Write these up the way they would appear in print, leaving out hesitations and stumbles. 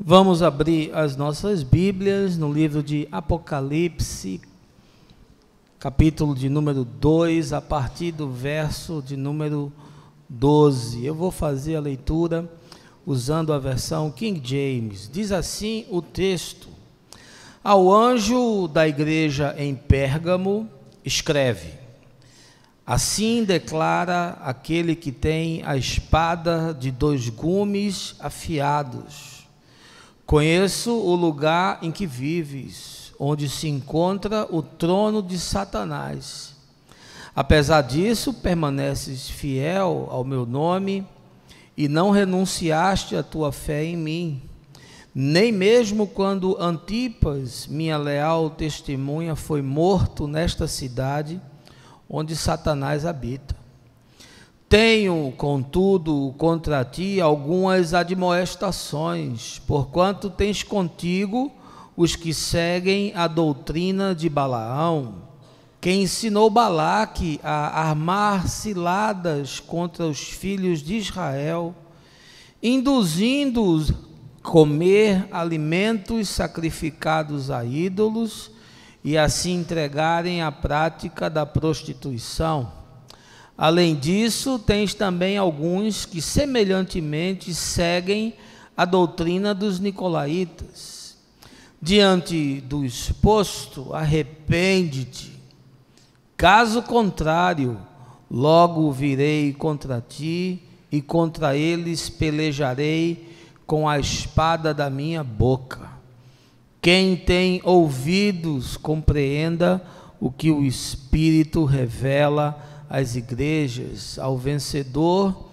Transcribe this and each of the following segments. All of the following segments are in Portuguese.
Vamos abrir as nossas Bíblias no livro de Apocalipse, capítulo de número 2, a partir do verso de número 12. Eu vou fazer a leitura usando a versão King James. Diz assim o texto: ao anjo da igreja em Pérgamo, escreve: assim declara aquele que tem a espada de dois gumes afiados. Conheço o lugar em que vives, onde se encontra o trono de Satanás. Apesar disso, permaneces fiel ao meu nome e não renunciaste à tua fé em mim, nem mesmo quando Antipas, minha leal testemunha, foi morto nesta cidade onde Satanás habita. Tenho, contudo, contra ti algumas admoestações, porquanto tens contigo os que seguem a doutrina de Balaão, que ensinou Balaque a armar ciladas contra os filhos de Israel, induzindo-os a comer alimentos sacrificados a ídolos e a se entregarem à prática da prostituição. Além disso, tens também alguns que semelhantemente seguem a doutrina dos nicolaítas. Diante do exposto, arrepende-te. Caso contrário, logo virei contra ti e contra eles pelejarei com a espada da minha boca. Quem tem ouvidos, compreenda o que o Espírito revela às igrejas. Ao vencedor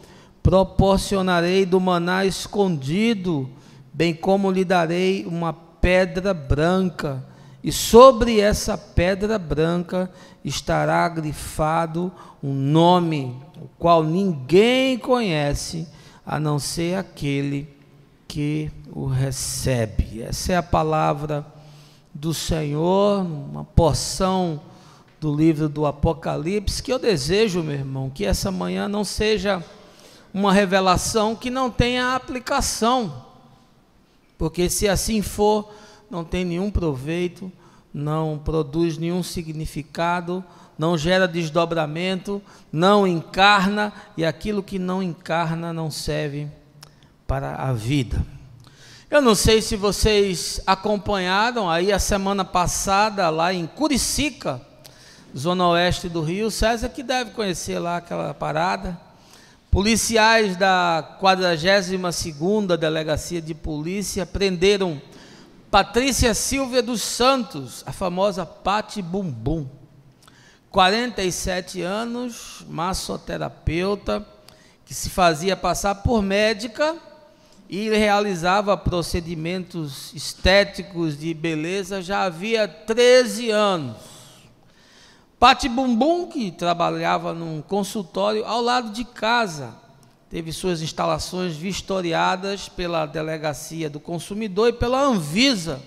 proporcionarei do maná escondido, bem como lhe darei uma pedra branca, e sobre essa pedra branca estará grifado um nome, o qual ninguém conhece, a não ser aquele que o recebe. Essa é a palavra do Senhor, uma porção do livro do Apocalipse, que eu desejo, meu irmão, que essa manhã não seja uma revelação que não tenha aplicação, porque se assim for, não tem nenhum proveito, não produz nenhum significado, não gera desdobramento, não encarna, e aquilo que não encarna não serve para a vida. Eu não sei se vocês acompanharam aí a semana passada lá em Curicica, zona oeste do Rio. César que deve conhecer lá aquela parada. Policiais da 42ª Delegacia de Polícia prenderam Patrícia Silvia dos Santos, a famosa Pati Bumbum, 47 anos, massoterapeuta, que se fazia passar por médica e realizava procedimentos estéticos de beleza já havia 13 anos. Pati Bumbum, que trabalhava num consultório ao lado de casa, teve suas instalações vistoriadas pela Delegacia do Consumidor e pela Anvisa,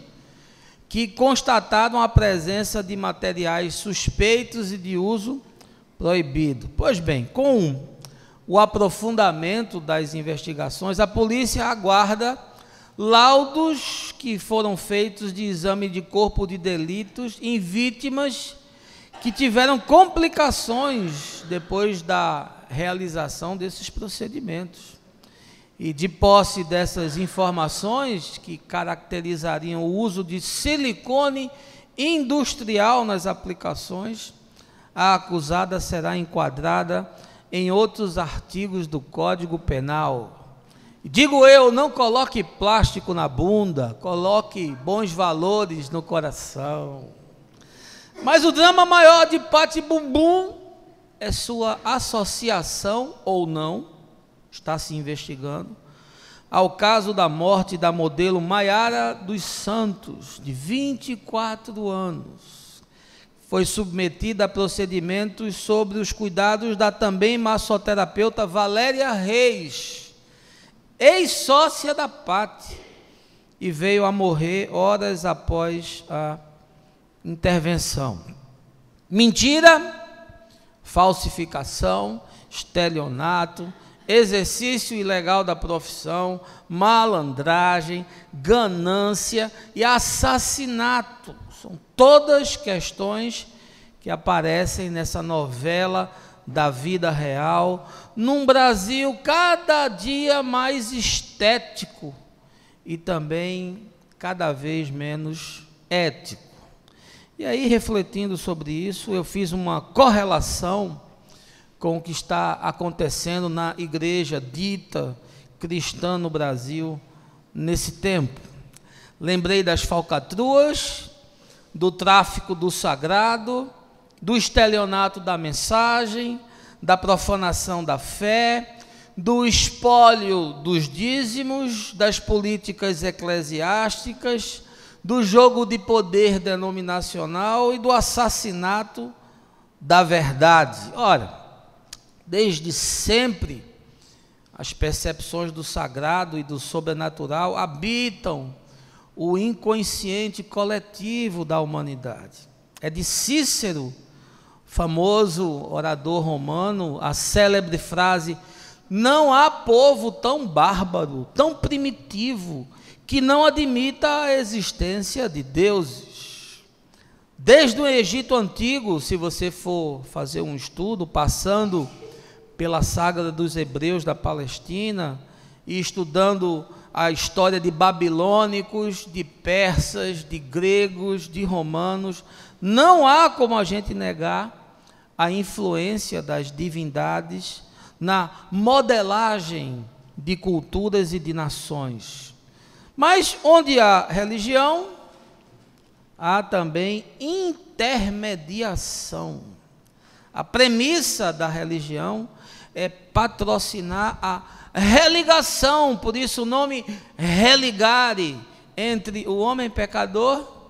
que constataram a presença de materiais suspeitos e de uso proibido. Pois bem, com o aprofundamento das investigações, a polícia aguarda laudos que foram feitos de exame de corpo de delitos em vítimas que tiveram complicações depois da realização desses procedimentos. E de posse dessas informações que caracterizariam o uso de silicone industrial nas aplicações, a acusada será enquadrada em outros artigos do Código Penal. Digo eu, não coloque plástico na bunda, coloque bons valores no coração. Mas o drama maior de Pati Bumbum é sua associação, ou não, está se investigando, ao caso da morte da modelo Maiara dos Santos, de 24 anos. Foi submetida a procedimentos sobre os cuidados da também massoterapeuta Valéria Reis, ex-sócia da Pati, e veio a morrer horas após a intervenção. Mentira, falsificação, estelionato, exercício ilegal da profissão, malandragem, ganância e assassinato. São todas questões que aparecem nessa novela da vida real, num Brasil cada dia mais estético e também cada vez menos ético. E aí, refletindo sobre isso, eu fiz uma correlação com o que está acontecendo na igreja dita cristã no Brasil nesse tempo. Lembrei das falcatruas, do tráfico do sagrado, do estelionato da mensagem, da profanação da fé, do espólio dos dízimos, das políticas eclesiásticas, do jogo de poder denominacional e do assassinato da verdade. Ora, desde sempre, as percepções do sagrado e do sobrenatural habitam o inconsciente coletivo da humanidade. É de Cícero, famoso orador romano, a célebre frase: não há povo tão bárbaro, tão primitivo, que não admita a existência de deuses. Desde o Egito Antigo, se você for fazer um estudo, passando pela saga dos hebreus da Palestina e estudando a história de babilônicos, de persas, de gregos, de romanos, não há como a gente negar a influência das divindades na modelagem de culturas e de nações. Mas onde há religião, há também intermediação. A premissa da religião é patrocinar a religação, por isso o nome religare, entre o homem pecador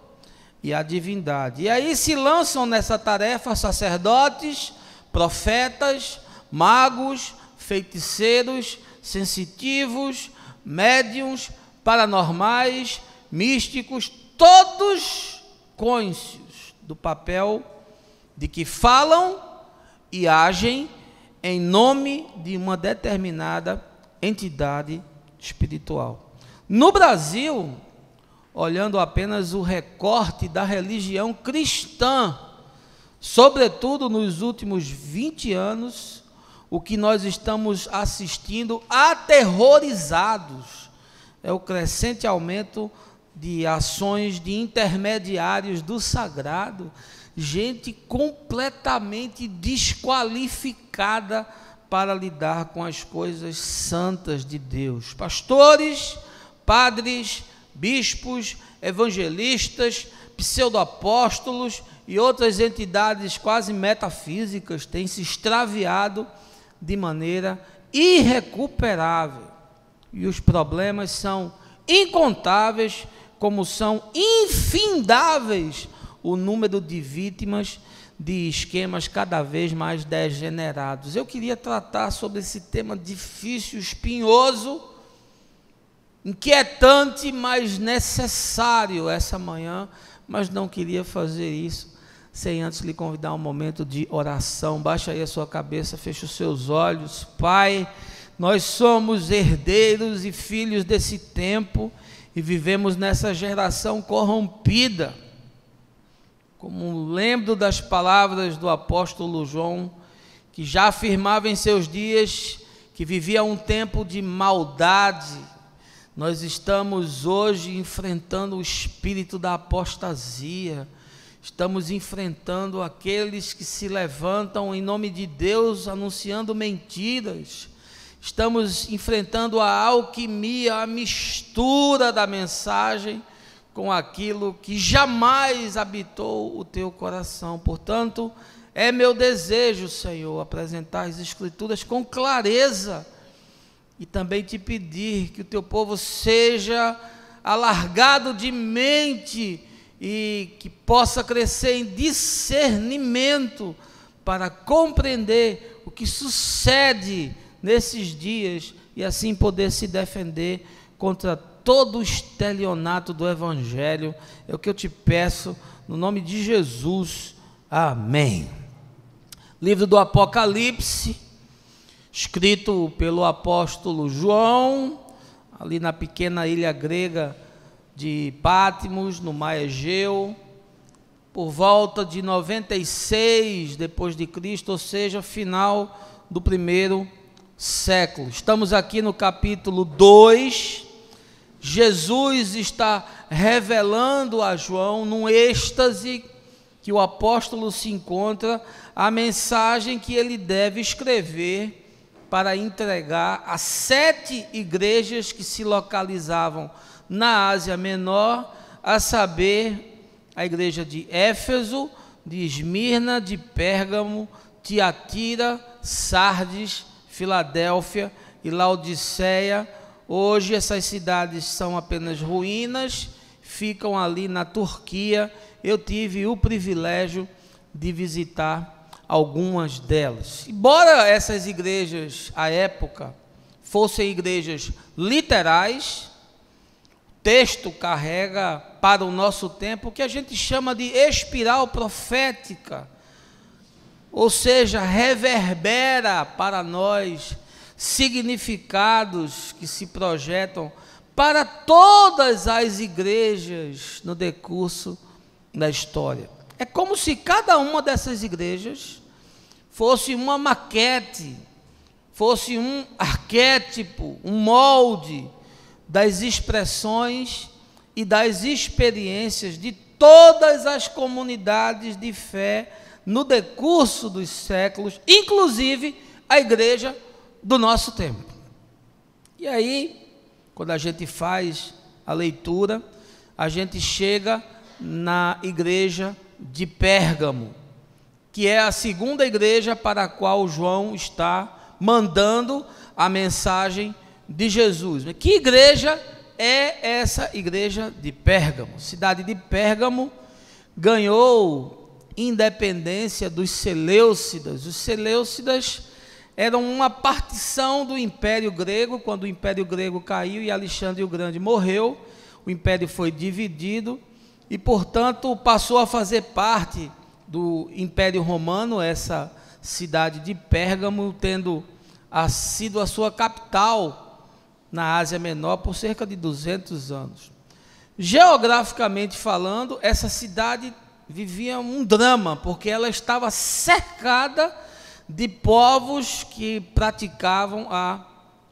e a divindade. E aí se lançam nessa tarefa sacerdotes, profetas, magos, feiticeiros, sensitivos, médiuns, paranormais, místicos, todos cônscios do papel de que falam e agem em nome de uma determinada entidade espiritual. No Brasil, olhando apenas o recorte da religião cristã, sobretudo nos últimos 20 anos, o que nós estamos assistindo aterrorizados é o crescente aumento de ações de intermediários do sagrado, gente completamente desqualificada para lidar com as coisas santas de Deus. Pastores, padres, bispos, evangelistas, pseudoapóstolos e outras entidades quase metafísicas têm se extraviado de maneira irrecuperável. E os problemas são incontáveis, como são infindáveis o número de vítimas de esquemas cada vez mais degenerados. Eu queria tratar sobre esse tema difícil, espinhoso, inquietante, mas necessário essa manhã, mas não queria fazer isso sem antes lhe convidar a um momento de oração. Baixa aí a sua cabeça, feche os seus olhos. Pai, nós somos herdeiros e filhos desse tempo e vivemos nessa geração corrompida. Como lembro das palavras do apóstolo João, que já afirmava em seus dias que vivia um tempo de maldade, nós estamos hoje enfrentando o espírito da apostasia, estamos enfrentando aqueles que se levantam em nome de Deus anunciando mentiras, estamos enfrentando a alquimia, a mistura da mensagem com aquilo que jamais habitou o teu coração. Portanto, é meu desejo, Senhor, apresentar as Escrituras com clareza e também te pedir que o teu povo seja alargado de mente e que possa crescer em discernimento para compreender o que sucede nesses dias e assim poder se defender contra todo o estelionato do Evangelho. É o que eu te peço, no nome de Jesus, amém. Livro do Apocalipse, escrito pelo apóstolo João, ali na pequena ilha grega de Patmos, no mar Egeu, por volta de 96 depois de Cristo, ou seja, final do primeiro século. Estamos aqui no capítulo 2. Jesus está revelando a João, num êxtase que o apóstolo se encontra, a mensagem que ele deve escrever para entregar a 7 igrejas que se localizavam na Ásia Menor, a saber, a igreja de Éfeso, de Esmirna, de Pérgamo, Tiatira, Sardes, Filadélfia e Laodiceia. Hoje essas cidades são apenas ruínas, ficam ali na Turquia. Eu tive o privilégio de visitar algumas delas. Embora essas igrejas, à época, fossem igrejas literais, o texto carrega para o nosso tempo o que a gente chama de espiral profética, ou seja, reverbera para nós significados que se projetam para todas as igrejas no decurso da história. É como se cada uma dessas igrejas fosse uma maquete, fosse um arquétipo, um molde das expressões e das experiências de todas as comunidades de fé no decurso dos séculos, inclusive a igreja do nosso tempo. E aí, quando a gente faz a leitura, a gente chega na igreja de Pérgamo, que é a segunda igreja para a qual João está mandando a mensagem de Jesus. Que igreja é essa igreja de Pérgamo? A cidade de Pérgamo ganhou independência dos Seleucidas. Os Seleucidas eram uma partição do Império Grego. Quando o Império Grego caiu e Alexandre o Grande morreu, o império foi dividido e, portanto, passou a fazer parte do Império Romano, essa cidade de Pérgamo, tendo sido a sua capital na Ásia Menor por cerca de 200 anos. Geograficamente falando, essa cidade vivia um drama, porque ela estava cercada de povos que praticavam a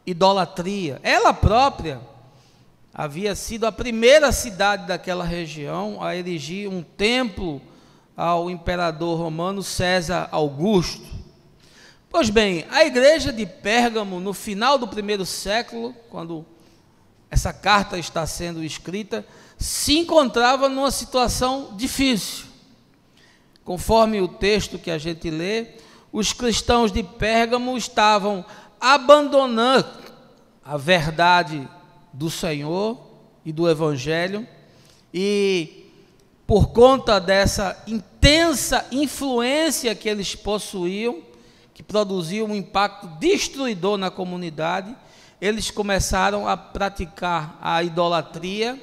idolatria. Ela própria havia sido a primeira cidade daquela região a erigir um templo ao imperador romano César Augusto. Pois bem, a igreja de Pérgamo, no final do primeiro século, quando essa carta está sendo escrita, se encontrava numa situação difícil. Conforme o texto que a gente lê, os cristãos de Pérgamo estavam abandonando a verdade do Senhor e do Evangelho, e por conta dessa intensa influência que eles possuíam, que produziu um impacto destruidor na comunidade, eles começaram a praticar a idolatria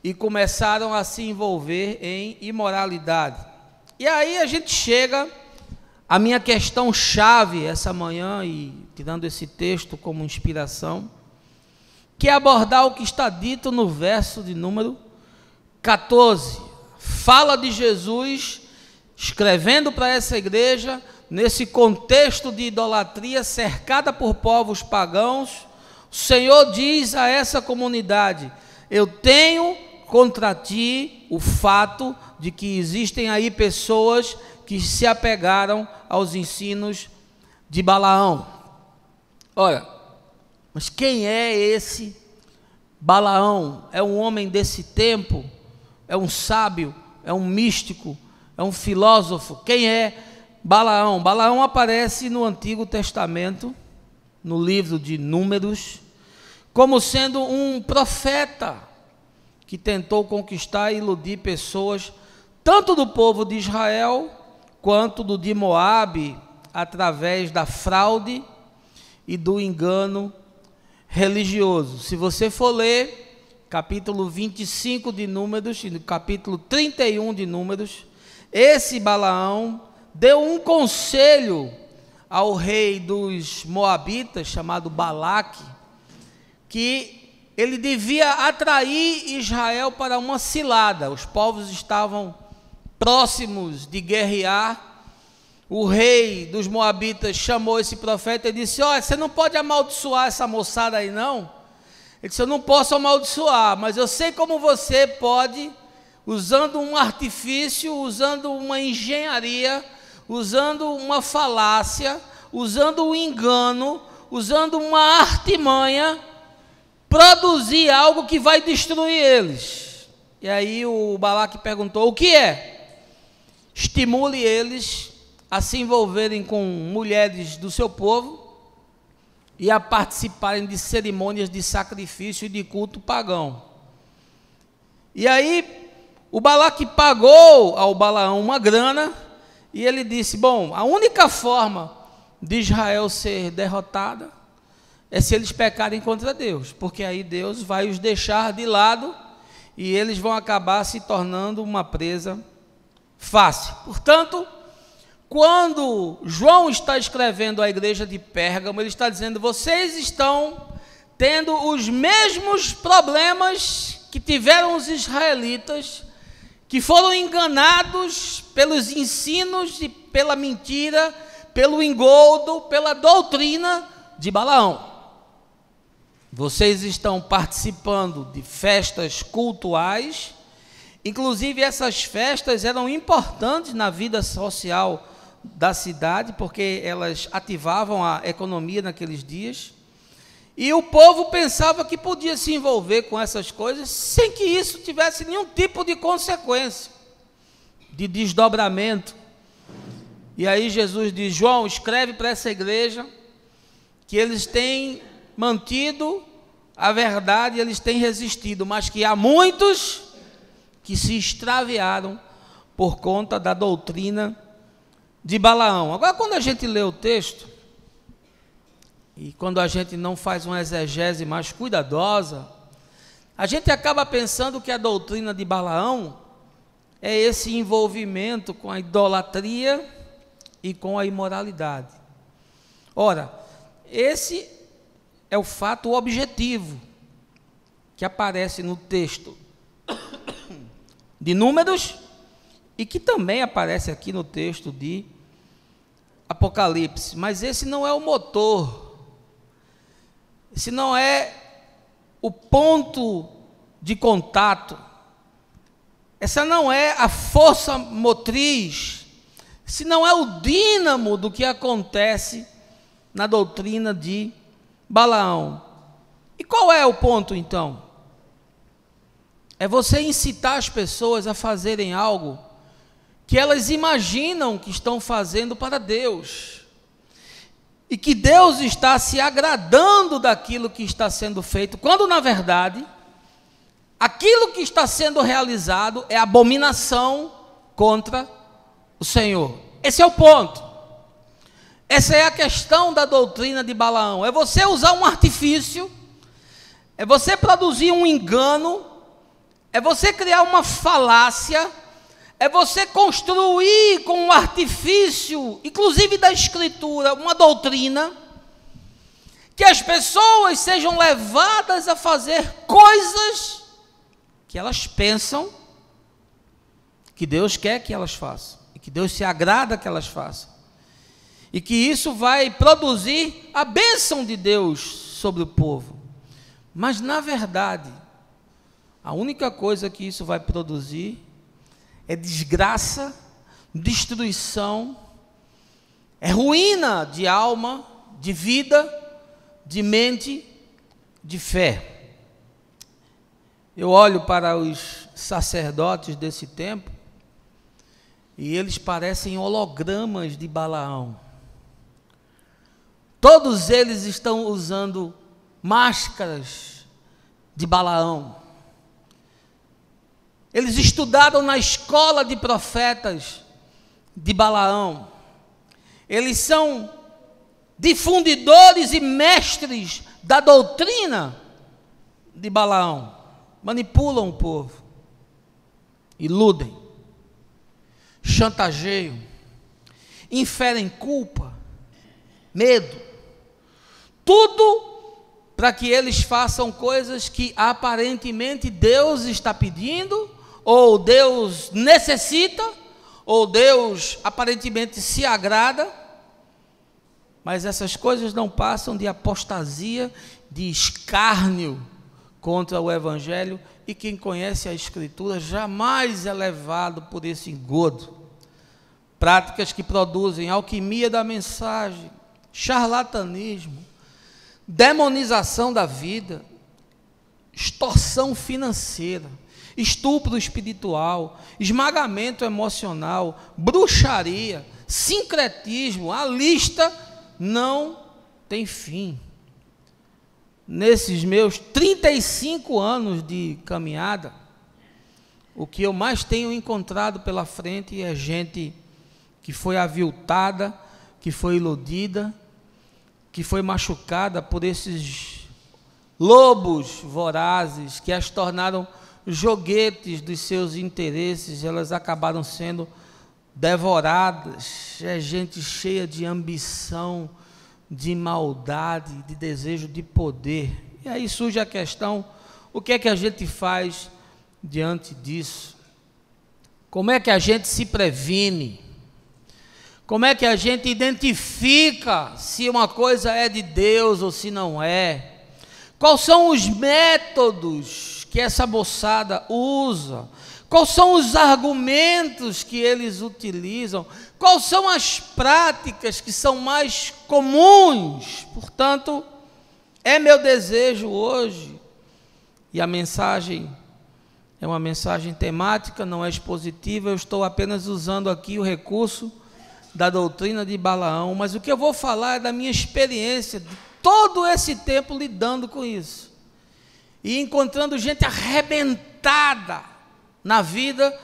e começaram a se envolver em imoralidade. E aí a gente chega à minha questão chave essa manhã, e tirando esse texto como inspiração, que é abordar o que está dito no verso de número 14. Fala de Jesus escrevendo para essa igreja, nesse contexto de idolatria, cercada por povos pagãos. O Senhor diz a essa comunidade: eu tenho contra ti o fato de que existem aí pessoas que se apegaram aos ensinos de Balaão. Ora, mas quem é esse Balaão? É um homem desse tempo? É um sábio? É um místico? É um filósofo? Quem é Balaão? Balaão aparece no Antigo Testamento, no livro de Números, como sendo um profeta que tentou conquistar e iludir pessoas, tanto do povo de Israel, quanto do de Moabe, através da fraude e do engano religioso. Se você for ler capítulo 25 de Números e capítulo 31 de Números, esse Balaão deu um conselho ao rei dos Moabitas, chamado Balaque, que ele devia atrair Israel para uma cilada. Os povos estavam próximos de guerrear. O rei dos Moabitas chamou esse profeta e disse: olha, você não pode amaldiçoar essa moçada aí não. Ele disse: eu não posso amaldiçoar, mas eu sei como você pode, usando um artifício, usando uma engenharia, usando uma falácia, usando um engano, usando uma artimanha, produzir algo que vai destruir eles. E aí o Balaque perguntou: o que é? Estimule eles a se envolverem com mulheres do seu povo e a participarem de cerimônias de sacrifício e de culto pagão. E aí o Balaque pagou ao Balaão uma grana, e ele disse: bom, a única forma de Israel ser derrotada é se eles pecarem contra Deus, porque aí Deus vai os deixar de lado e eles vão acabar se tornando uma presa fácil. Portanto, quando João está escrevendo à igreja de Pérgamo, ele está dizendo: vocês estão tendo os mesmos problemas que tiveram os israelitas, que foram enganados pelos ensinos e pela mentira, pelo engodo, pela doutrina de Balaão. Vocês estão participando de festas cultuais, inclusive essas festas eram importantes na vida social da cidade, porque elas ativavam a economia naqueles dias, e o povo pensava que podia se envolver com essas coisas sem que isso tivesse nenhum tipo de consequência, de desdobramento. E aí Jesus diz: João, escreve para essa igreja que eles têm mantido a verdade, eles têm resistido, mas que há muitos que se extraviaram por conta da doutrina de Balaão. Agora, quando a gente lê o texto, e quando a gente não faz uma exegese mais cuidadosa, a gente acaba pensando que a doutrina de Balaão é esse envolvimento com a idolatria e com a imoralidade. Ora, esse é o fato objetivo que aparece no texto de Números e que também aparece aqui no texto de Apocalipse. Mas esse não é o motor, esse não é o ponto de contato, essa não é a força motriz, esse não é o dínamo do que acontece na doutrina de Balaão. E qual é o ponto então? É você incitar as pessoas a fazerem algo que elas imaginam que estão fazendo para Deus, e que Deus está se agradando daquilo que está sendo feito, quando na verdade aquilo que está sendo realizado é abominação contra o Senhor. Esse é o ponto. Essa é a questão da doutrina de Balaão. É você usar um artifício, é você produzir um engano, é você criar uma falácia, é você construir com um artifício, inclusive da Escritura, uma doutrina, que as pessoas sejam levadas a fazer coisas que elas pensam que Deus quer que elas façam, e que Deus se agrada que elas façam, e que isso vai produzir a bênção de Deus sobre o povo. Mas na verdade, a única coisa que isso vai produzir é desgraça, destruição, é ruína de alma, de vida, de mente, de fé. Eu olho para os sacerdotes desse tempo e eles parecem hologramas de Balaão. Todos eles estão usando máscaras de Balaão. Eles estudaram na escola de profetas de Balaão. Eles são difundidores e mestres da doutrina de Balaão. Manipulam o povo, iludem, chantageiam, inferem culpa, medo. Tudo para que eles façam coisas que aparentemente Deus está pedindo, ou Deus necessita, ou Deus aparentemente se agrada, mas essas coisas não passam de apostasia, de escárnio contra o Evangelho, e quem conhece a Escritura jamais é levado por esse engodo. Práticas que produzem alquimia da mensagem, charlatanismo, demonização da vida, extorsão financeira, estupro espiritual, esmagamento emocional, bruxaria, sincretismo, a lista não tem fim. Nesses meus 35 anos de caminhada, o que eu mais tenho encontrado pela frente é gente que foi aviltada, que foi iludida, que foi machucada por esses lobos vorazes que as tornaram joguetes dos seus interesses. Elas acabaram sendo devoradas. É gente cheia de ambição, de maldade, de desejo de poder. E aí surge a questão: o que é que a gente faz diante disso? Como é que a gente se previne? Como é que a gente identifica se uma coisa é de Deus ou se não é? Quais são os métodos que essa moçada usa? Quais são os argumentos que eles utilizam? Quais são as práticas que são mais comuns? Portanto, é meu desejo hoje, e a mensagem é uma mensagem temática, não é expositiva, eu estou apenas usando aqui o recurso da doutrina de Balaão, mas o que eu vou falar é da minha experiência de todo esse tempo lidando com isso, e encontrando gente arrebentada na vida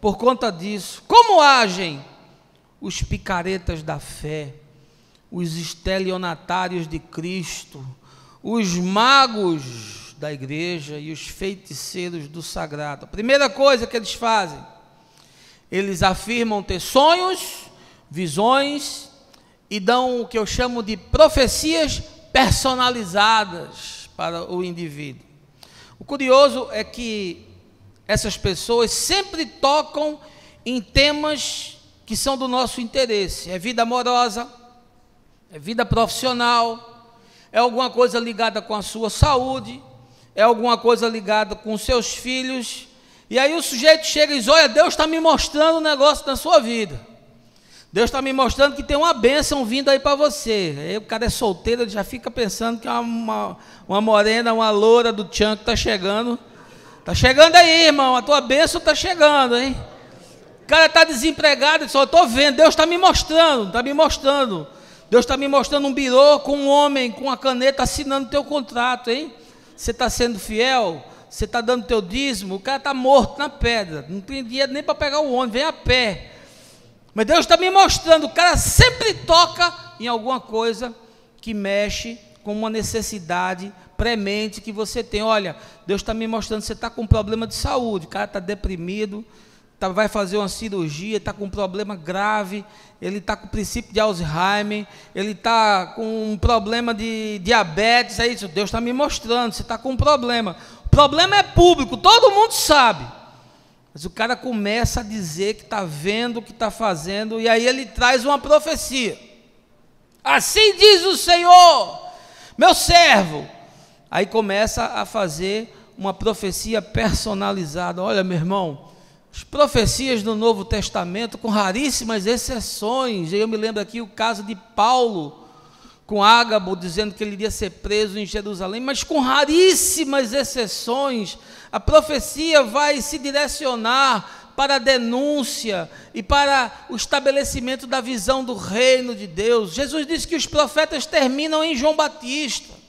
por conta disso. Como agem os picaretas da fé, os estelionatários de Cristo, os magos da igreja e os feiticeiros do sagrado? A primeira coisa que eles fazem, eles afirmam ter sonhos, visões, e dão o que eu chamo de profecias personalizadas para o indivíduo. O curioso é que essas pessoas sempre tocam em temas que são do nosso interesse. É vida amorosa, é vida profissional, é alguma coisa ligada com a sua saúde, é alguma coisa ligada com os seus filhos. E aí o sujeito chega e diz: olha, Deus está me mostrando um negócio na sua vida. Deus está me mostrando que tem uma bênção vindo aí para você. Aí o cara é solteiro, ele já fica pensando que é uma morena, uma loura do tchan que está chegando. Está chegando aí, irmão, a tua bênção está chegando, hein? O cara está desempregado, ele só estou vendo, Deus está me mostrando, está me mostrando. Deus está me mostrando um birô com um homem, com uma caneta, assinando teu contrato, hein? Você está sendo fiel, você está dando teu dízimo, o cara está morto na pedra, não tem dinheiro nem para pegar o ônibus, vem a pé. Mas Deus está me mostrando, o cara sempre toca em alguma coisa que mexe com uma necessidade premente que você tem. Olha, Deus está me mostrando, você está com um problema de saúde, o cara está deprimido, vai fazer uma cirurgia, está com um problema grave, ele está com o princípio de Alzheimer, ele está com um problema de diabetes, é isso, Deus está me mostrando, você está com um problema. O problema é público, todo mundo sabe. Mas o cara começa a dizer que está vendo o que está fazendo, e aí ele traz uma profecia. Assim diz o Senhor, meu servo. Aí começa a fazer uma profecia personalizada. Olha, meu irmão, as profecias do Novo Testamento, com raríssimas exceções. Eu me lembro aqui o caso de Paulo, com Ágabo, dizendo que ele iria ser preso em Jerusalém, mas com raríssimas exceções, a profecia vai se direcionar para a denúncia e para o estabelecimento da visão do reino de Deus. Jesus disse que os profetas terminam em João Batista.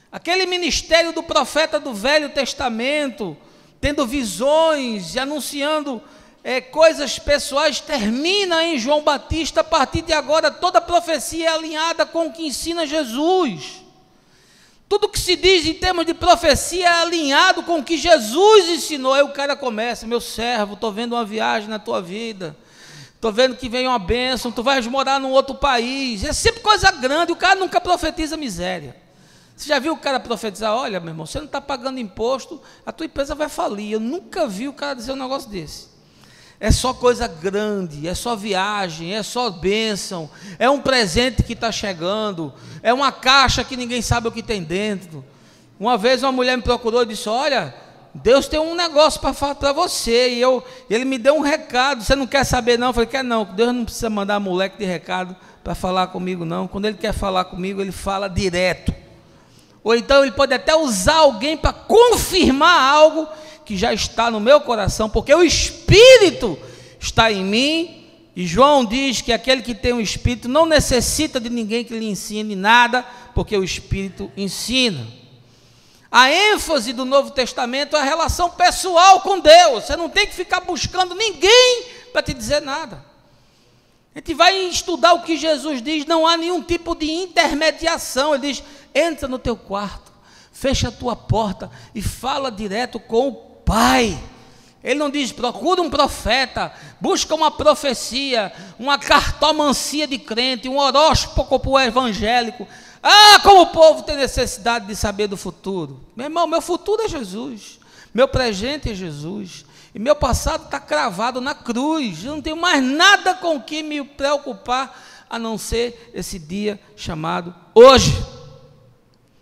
Aquele ministério do profeta do Velho Testamento, tendo visões e anunciando coisas pessoais, termina em João Batista. A partir de agora, toda profecia é alinhada com o que ensina Jesus. Tudo que se diz em termos de profecia é alinhado com o que Jesus ensinou. Aí o cara começa: meu servo, estou vendo uma viagem na tua vida, estou vendo que vem uma bênção, tu vais morar num outro país. É sempre coisa grande, o cara nunca profetiza miséria. Você já viu o cara profetizar? Olha, meu irmão, você não está pagando imposto, a tua empresa vai falir. Eu nunca vi o cara dizer um negócio desse. É só coisa grande, é só viagem, é só bênção, é um presente que está chegando, é uma caixa que ninguém sabe o que tem dentro. Uma vez uma mulher me procurou e disse: olha, Deus tem um negócio para falar para você. E ele me deu um recado. Você não quer saber não? Eu falei: quer não. Deus não precisa mandar moleque de recado para falar comigo não. Quando Ele quer falar comigo, Ele fala direto. Ou então Ele pode até usar alguém para confirmar algo que já está no meu coração, porque o Espírito está em mim. E João diz que aquele que tem o Espírito não necessita de ninguém que lhe ensine nada, porque o Espírito ensina. A ênfase do Novo Testamento é a relação pessoal com Deus. Você não tem que ficar buscando ninguém para te dizer nada. A gente vai estudar o que Jesus diz, não há nenhum tipo de intermediação. Ele diz: entra no teu quarto, fecha a tua porta e fala direto com o Pai. Ele não diz: procura um profeta, busca uma profecia, uma cartomancia de crente, um horóscopo evangélico. Ah, como o povo tem necessidade de saber do futuro. Meu irmão, meu futuro é Jesus, meu presente é Jesus, e meu passado está cravado na cruz. Eu não tenho mais nada com que me preocupar, a não ser esse dia chamado hoje.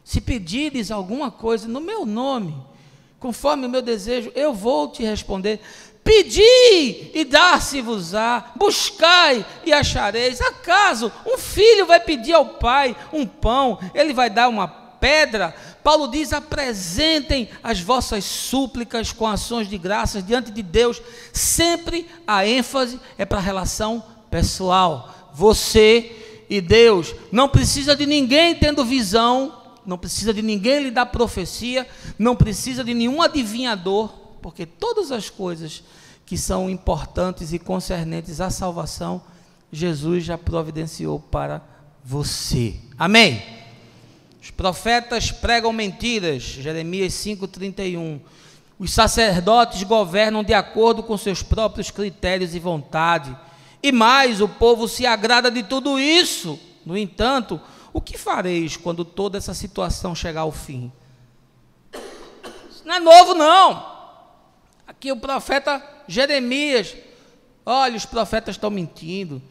Se pedires alguma coisa no meu nome, conforme o meu desejo, eu vou te responder. Pedi e dar-se-vos-á, buscai e achareis. Acaso um filho vai pedir ao pai um pão, ele vai dar uma pedra? Paulo diz: apresentem as vossas súplicas com ações de graças diante de Deus. Sempre a ênfase é para a relação pessoal, você e Deus. Não precisa de ninguém tendo visão, não precisa de ninguém lhe dar profecia, não precisa de nenhum adivinhador, porque todas as coisas que são importantes e concernentes à salvação, Jesus já providenciou para você. Amém? Os profetas pregam mentiras, Jeremias 5,31. Os sacerdotes governam de acordo com seus próprios critérios e vontade. E mais, o povo se agrada de tudo isso. No entanto, o que fareis quando toda essa situação chegar ao fim? Isso não é novo, não. Aqui o profeta Jeremias: olha, os profetas estão mentindo,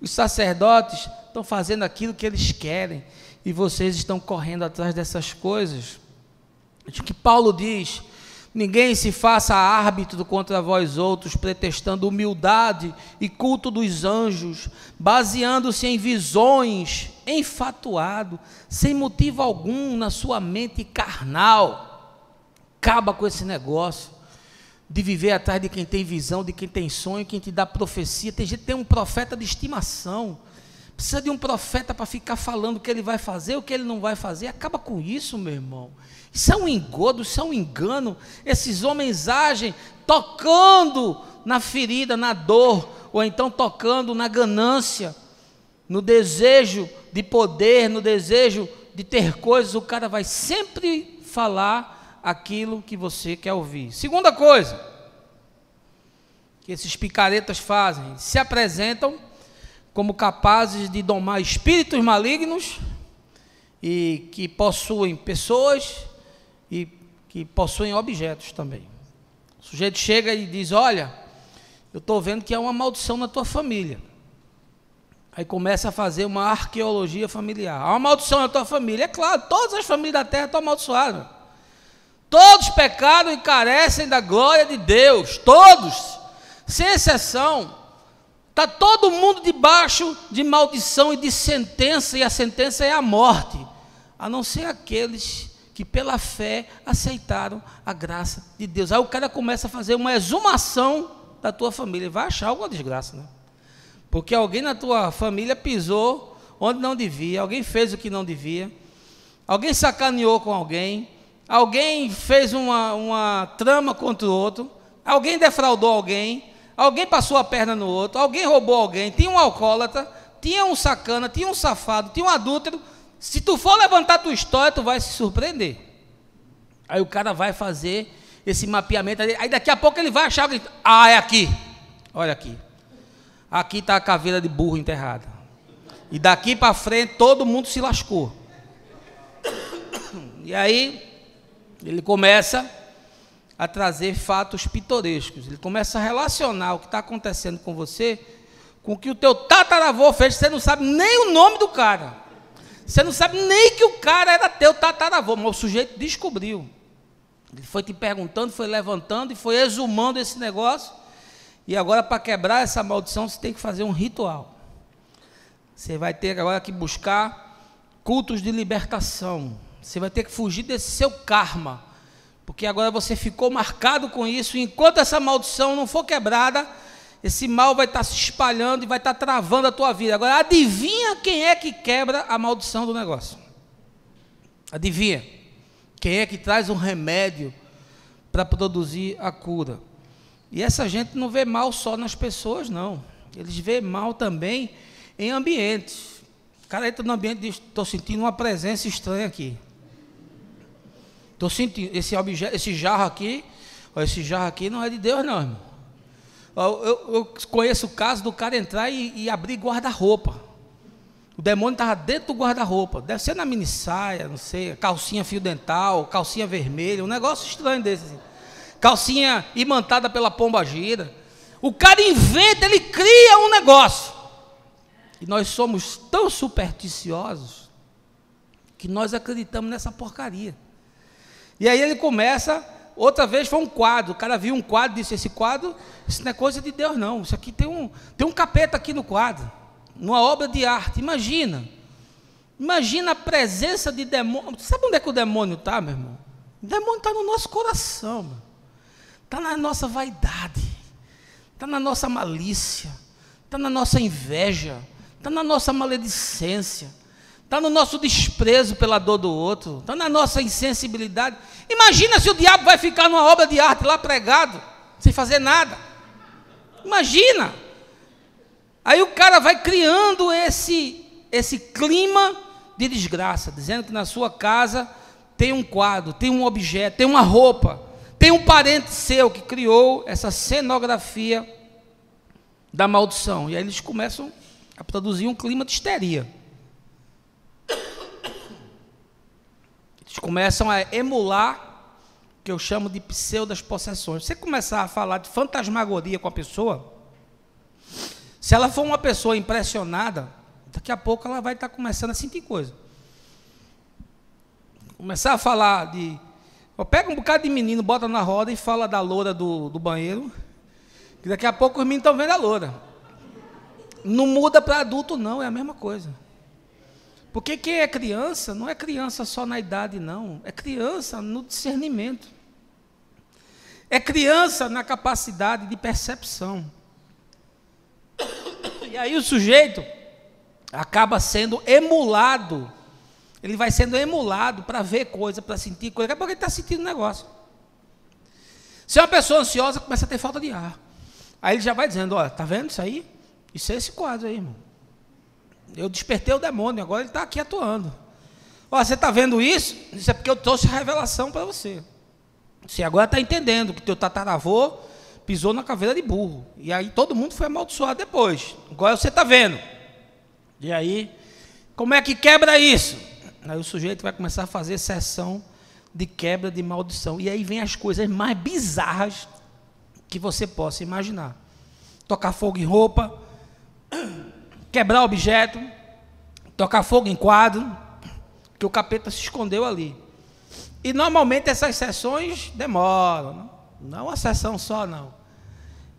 os sacerdotes estão fazendo aquilo que eles querem, e vocês estão correndo atrás dessas coisas. O que Paulo diz: ninguém se faça árbitro contra vós outros, pretextando humildade e culto dos anjos, baseando-se em visões, enfatuado, sem motivo algum na sua mente carnal. Acaba com esse negócio de viver atrás de quem tem visão, de quem tem sonho, quem te dá profecia. Tem gente que tem um profeta de estimação, precisa de um profeta para ficar falando o que ele vai fazer, o que ele não vai fazer. Acaba com isso, meu irmão. Isso é um engodo, isso é um engano. Esses homens agem tocando na ferida, na dor, ou então tocando na ganância, no desejo de poder, no desejo de ter coisas. O cara vai sempre falar aquilo que você quer ouvir. Segunda coisa que esses picaretas fazem: se apresentam como capazes de domar espíritos malignos, e que possuem pessoas e que possuem objetos também. O sujeito chega e diz: olha, eu estou vendo que há uma maldição na tua família. Aí começa a fazer uma arqueologia familiar. Há uma maldição na tua família. É claro, todas as famílias da terra estão amaldiçoadas. Todos pecaram e carecem da glória de Deus. Todos, sem exceção. Está todo mundo debaixo de maldição e de sentença, e a sentença é a morte, a não ser aqueles que pela fé aceitaram a graça de Deus. Aí o cara começa a fazer uma exumação da tua família, vai achar alguma desgraça, né? Porque alguém na tua família pisou onde não devia, alguém fez o que não devia, alguém sacaneou com alguém, alguém fez uma trama contra o outro, alguém defraudou alguém, alguém passou a perna no outro, alguém roubou alguém, tinha um alcoólatra, tinha um sacana, tinha um safado, tinha um adúltero. Se tu for levantar tua história, tu vai se surpreender. Aí o cara vai fazer esse mapeamento, aí daqui a pouco ele vai achar alguém: ah, é aqui, olha aqui. aqui está a caveira de burro enterrada. E daqui para frente todo mundo se lascou. E aí ele começa a trazer fatos pitorescos. Ele começa a relacionar o que está acontecendo com você com o que o teu tataravô fez. Você não sabe nem o nome do cara. Você não sabe nem que o cara era teu tataravô, mas o sujeito descobriu. Ele foi te perguntando, foi levantando e foi exumando esse negócio. E agora, para quebrar essa maldição, você tem que fazer um ritual. Você vai ter agora que buscar cultos de libertação. Você vai ter que fugir desse seu karma, porque agora você ficou marcado com isso. E enquanto essa maldição não for quebrada, esse mal vai estar se espalhando e vai estar travando a tua vida. Agora, adivinha quem é que quebra a maldição do negócio? Adivinha? Quem é que traz um remédio para produzir a cura? E essa gente não vê mal só nas pessoas, não. Eles vê mal também em ambientes. O cara entra no ambiente e diz: estou sentindo uma presença estranha aqui. Estou sentindo, esse jarro aqui não é de Deus, não, irmão. Eu conheço o caso do cara entrar e abrir guarda-roupa. O demônio estava dentro do guarda-roupa. Deve ser na minissaia, não sei, calcinha fio dental, calcinha vermelha, um negócio estranho desse. Assim. Calcinha imantada pela pomba gira. O cara inventa, ele cria um negócio. E nós somos tão supersticiosos que nós acreditamos nessa porcaria. E aí ele começa, outra vez foi um quadro, o cara viu um quadro e disse: esse quadro, isso não é coisa de Deus não, isso aqui tem um capeta aqui no quadro, numa obra de arte. Imagina a presença de demônio. Sabe onde é que o demônio está, meu irmão? O demônio está no nosso coração, está na nossa vaidade, está na nossa malícia, está na nossa inveja, está na nossa maledicência, está no nosso desprezo pela dor do outro, está na nossa insensibilidade. Imagina se o diabo vai ficar numa obra de arte lá pregado, sem fazer nada. Imagina. Aí o cara vai criando esse clima de desgraça, dizendo que na sua casa tem um quadro, tem um objeto, tem uma roupa, tem um parente seu que criou essa cenografia da maldição. E aí eles começam a produzir um clima de histeria. Eles começam a emular o que eu chamo de pseudas possessões. Você começar a falar de fantasmagoria com a pessoa, se ela for uma pessoa impressionada, daqui a pouco ela vai estar começando a sentir coisa. Começar a falar de... Pega um bocado de menino, bota na roda e fala da loura do banheiro, que daqui a pouco os meninos estão vendo a loura. Não muda para adulto não, é a mesma coisa. Porque quem é criança, não é criança só na idade não, é criança no discernimento. É criança na capacidade de percepção. E aí o sujeito acaba sendo emulado, ele vai sendo emulado para ver coisa, para sentir coisa, daqui a pouco ele está sentindo negócio. Se é uma pessoa ansiosa, começa a ter falta de ar. Aí ele já vai dizendo: olha, está vendo isso aí? Isso é esse quadro aí, irmão. Eu despertei o demônio, agora ele está aqui atuando. Olha, você está vendo isso? Isso é porque eu trouxe a revelação para você. Você agora está entendendo que teu tataravô pisou na caveira de burro. E aí todo mundo foi amaldiçoado depois. Agora você está vendo. E aí, como é que quebra isso? Aí o sujeito vai começar a fazer sessão de quebra de maldição. E aí vem as coisas mais bizarras que você possa imaginar. Tocar fogo em roupa, quebrar objeto, tocar fogo em quadro, que o capeta se escondeu ali. E normalmente essas sessões demoram, não é uma sessão só não.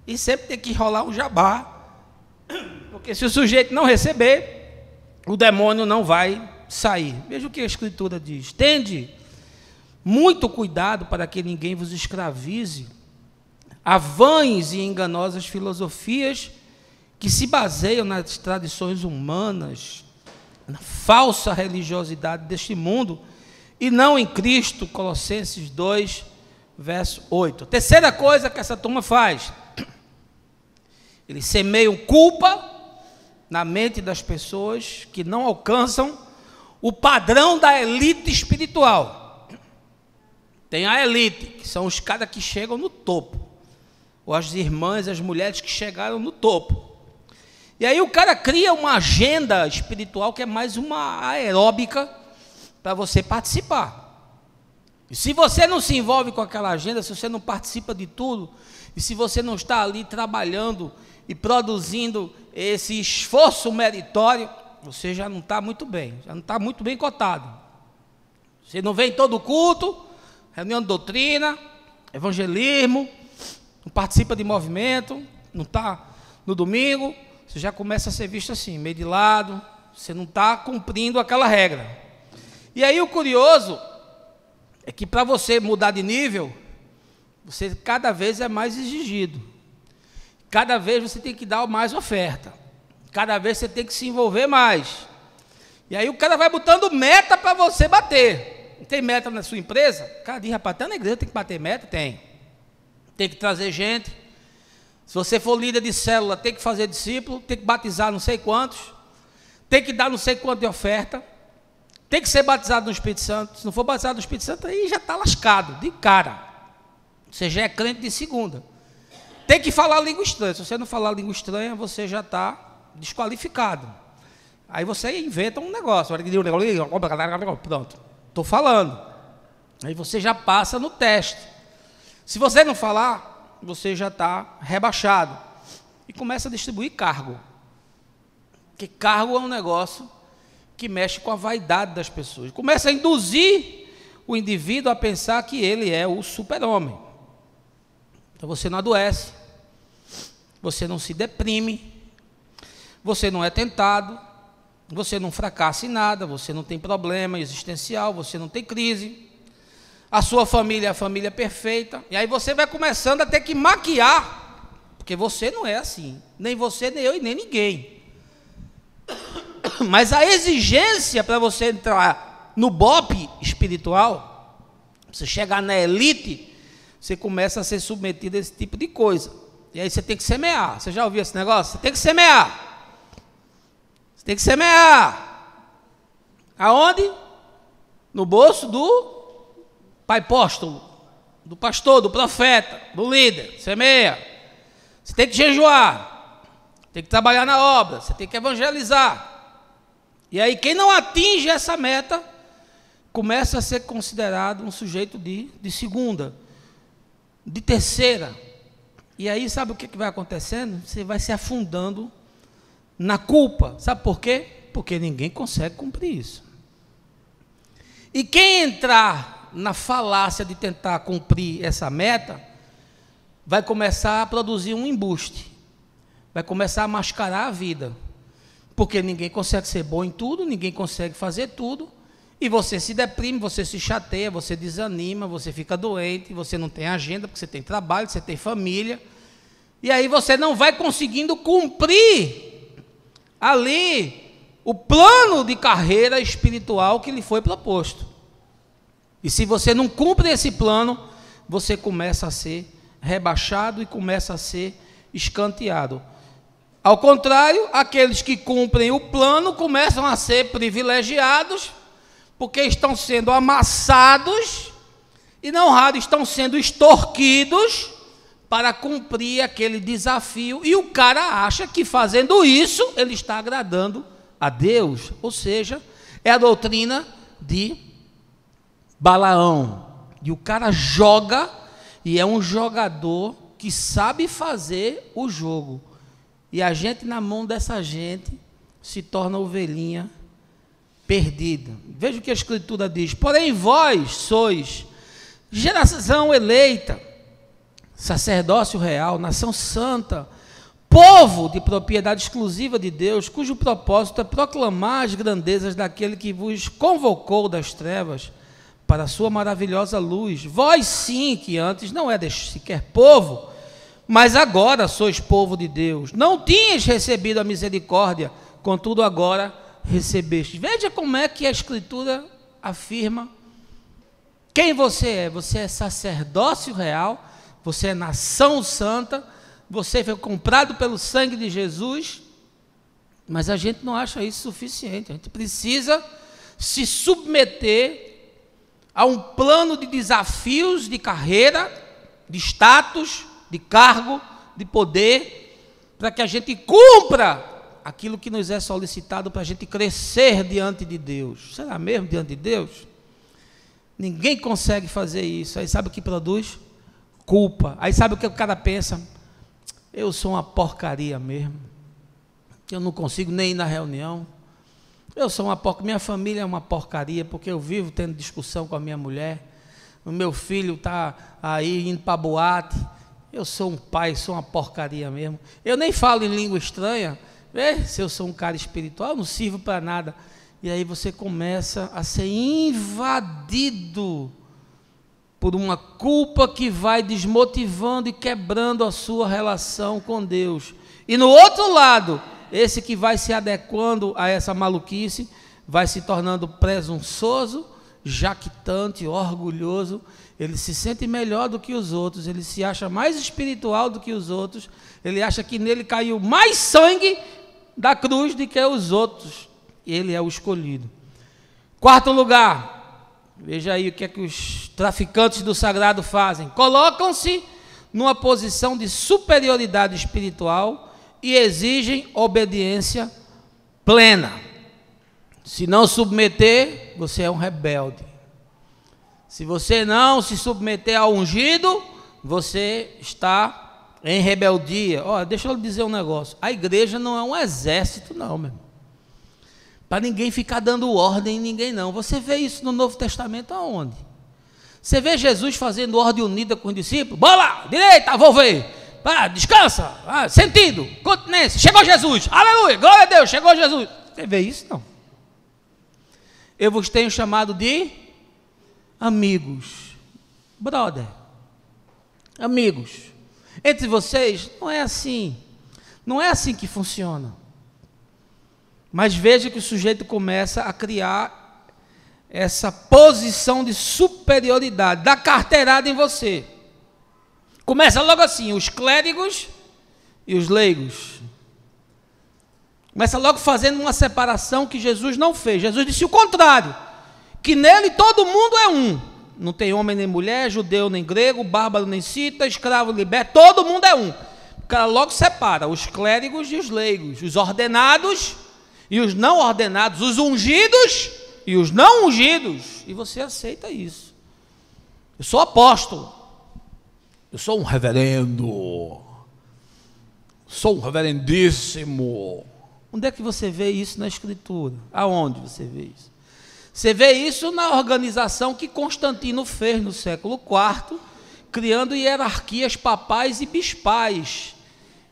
E sempre tem que rolar um jabá, porque se o sujeito não receber, o demônio não vai sair. Veja o que a Escritura diz: tende muito cuidado para que ninguém vos escravize a vãs e enganosas filosofias que se baseiam nas tradições humanas, na falsa religiosidade deste mundo, e não em Cristo. Colossenses 2, verso 8. A terceira coisa que essa turma faz: eles semeiam culpa na mente das pessoas que não alcançam o padrão da elite espiritual. Tem a elite, que são os caras que chegam no topo, ou as irmãs, as mulheres que chegaram no topo. E aí o cara cria uma agenda espiritual que é mais uma aeróbica para você participar. E se você não se envolve com aquela agenda, se você não participa de tudo, e se você não está ali trabalhando e produzindo esse esforço meritório, você já não está muito bem, já não está muito bem cotado. Você não vem em todo culto, reunião de doutrina, evangelismo, não participa de movimento, não está no domingo, você já começa a ser visto assim, meio de lado, você não está cumprindo aquela regra. E aí o curioso é que para você mudar de nível, você cada vez é mais exigido, cada vez você tem que dar mais oferta, cada vez você tem que se envolver mais. E aí o cara vai botando meta para você bater. Não tem meta na sua empresa? O cara diz, rapaz, até na igreja tem que bater meta? Tem. Tem que trazer gente. Se você for líder de célula, tem que fazer discípulo, tem que batizar não sei quantos, tem que dar não sei quanto de oferta, tem que ser batizado no Espírito Santo. Se não for batizado no Espírito Santo, aí já está lascado, de cara. Você já é crente de segunda. Tem que falar língua estranha. Se você não falar língua estranha, você já está desqualificado. Aí você inventa um negócio. Pronto, estou falando. Aí você já passa no teste. Se você não falar, você já está rebaixado. E começa a distribuir cargo. Porque cargo é um negócio que mexe com a vaidade das pessoas. Começa a induzir o indivíduo a pensar que ele é o super-homem. Então você não adoece, você não se deprime, você não é tentado, você não fracassa em nada, você não tem problema existencial, você não tem crise. A sua família é a família perfeita. E aí você vai começando a ter que maquiar, porque você não é assim, nem você, nem eu e nem ninguém. Mas a exigência para você entrar no BOPE espiritual, você chegar na elite, você começa a ser submetido a esse tipo de coisa. E aí você tem que semear. Você já ouviu esse negócio? Você tem que semear. Você tem que semear. Aonde? No bolso do pai apóstolo, do pastor, do profeta, do líder. Semeia. Você tem que jejuar. Tem que trabalhar na obra. Você tem que evangelizar. E aí quem não atinge essa meta começa a ser considerado um sujeito de segunda, de terceira. E aí sabe o que vai acontecendo? Você vai se afundando na culpa. Sabe por quê? Porque ninguém consegue cumprir isso. E quem entrar na falácia de tentar cumprir essa meta, vai começar a produzir um embuste. Vai começar a mascarar a vida. Porque ninguém consegue ser bom em tudo, ninguém consegue fazer tudo, e você se deprime, você se chateia, você desanima, você fica doente, você não tem agenda, porque você tem trabalho, você tem família, e aí você não vai conseguindo cumprir ali o plano de carreira espiritual que lhe foi proposto. E se você não cumpre esse plano, você começa a ser rebaixado e começa a ser escanteado. Ao contrário, aqueles que cumprem o plano começam a ser privilegiados, porque estão sendo amassados, e não raro estão sendo extorquidos para cumprir aquele desafio, e o cara acha que fazendo isso, ele está agradando a Deus. Ou seja, é a doutrina de Balaão, e o cara joga, e é um jogador que sabe fazer o jogo. E a gente, na mão dessa gente, se torna ovelhinha perdida. Veja o que a Escritura diz: porém vós sois geração eleita, sacerdócio real, nação santa, povo de propriedade exclusiva de Deus, cujo propósito é proclamar as grandezas daquele que vos convocou das trevas para a sua maravilhosa luz. Vós sim, que antes não eras sequer povo, mas agora sois povo de Deus. Não tinhas recebido a misericórdia, contudo agora recebeste. Veja como é que a Escritura afirma quem você é. Você é sacerdócio real, você é nação santa, você foi comprado pelo sangue de Jesus, mas a gente não acha isso suficiente. A gente precisa se submeter a um plano de desafios de carreira, de status, de cargo, de poder, para que a gente cumpra aquilo que nos é solicitado para a gente crescer diante de Deus. Será mesmo diante de Deus? Ninguém consegue fazer isso. Aí sabe o que produz? Culpa. Aí sabe o que o cara pensa? Eu sou uma porcaria mesmo. Eu não consigo nem ir na reunião. Eu sou uma porcaria. Minha família é uma porcaria, porque eu vivo tendo discussão com a minha mulher. O meu filho está aí indo para a boate. Eu sou um pai, sou uma porcaria mesmo. Eu nem falo em língua estranha. Se eu sou um cara espiritual, eu não sirvo para nada. E aí você começa a ser invadido por uma culpa que vai desmotivando e quebrando a sua relação com Deus. E no outro lado, esse que vai se adequando a essa maluquice, vai se tornando presunçoso, jactante, orgulhoso. Ele se sente melhor do que os outros, ele se acha mais espiritual do que os outros, ele acha que nele caiu mais sangue da cruz do que os outros. Ele é o escolhido. Quarto lugar, veja aí o que é que os traficantes do sagrado fazem. Colocam-se numa posição de superioridade espiritual e exigem obediência plena. Se não submeter, você é um rebelde. Se você não se submeter ao ungido, você está em rebeldia. Olha, deixa eu lhe dizer um negócio. A igreja não é um exército, não, meu irmão. Para ninguém ficar dando ordem em ninguém, não. Você vê isso no Novo Testamento aonde? Você vê Jesus fazendo ordem unida com os discípulos? Bola, direita, vou ver. Descansa, sentido, continência. Chegou Jesus, aleluia, glória a Deus, chegou Jesus. Você vê isso? Não. Eu vos tenho chamado de amigos, brother, amigos. Entre vocês, não é assim. Não é assim que funciona. Mas veja que o sujeito começa a criar essa posição de superioridade, dá carteirada em você. Começa logo assim, os clérigos e os leigos. Começa logo fazendo uma separação que Jesus não fez. Jesus disse o contrário, que nele todo mundo é um. Não tem homem nem mulher, judeu nem grego, bárbaro nem cita, escravo liberto, todo mundo é um. O cara logo separa os clérigos e os leigos, os ordenados e os não ordenados, os ungidos e os não ungidos. E você aceita isso. Eu sou apóstolo. Eu sou um reverendo. Sou um reverendíssimo. Onde é que você vê isso na Escritura? Aonde você vê isso? Você vê isso na organização que Constantino fez no século IV, criando hierarquias papais e bispais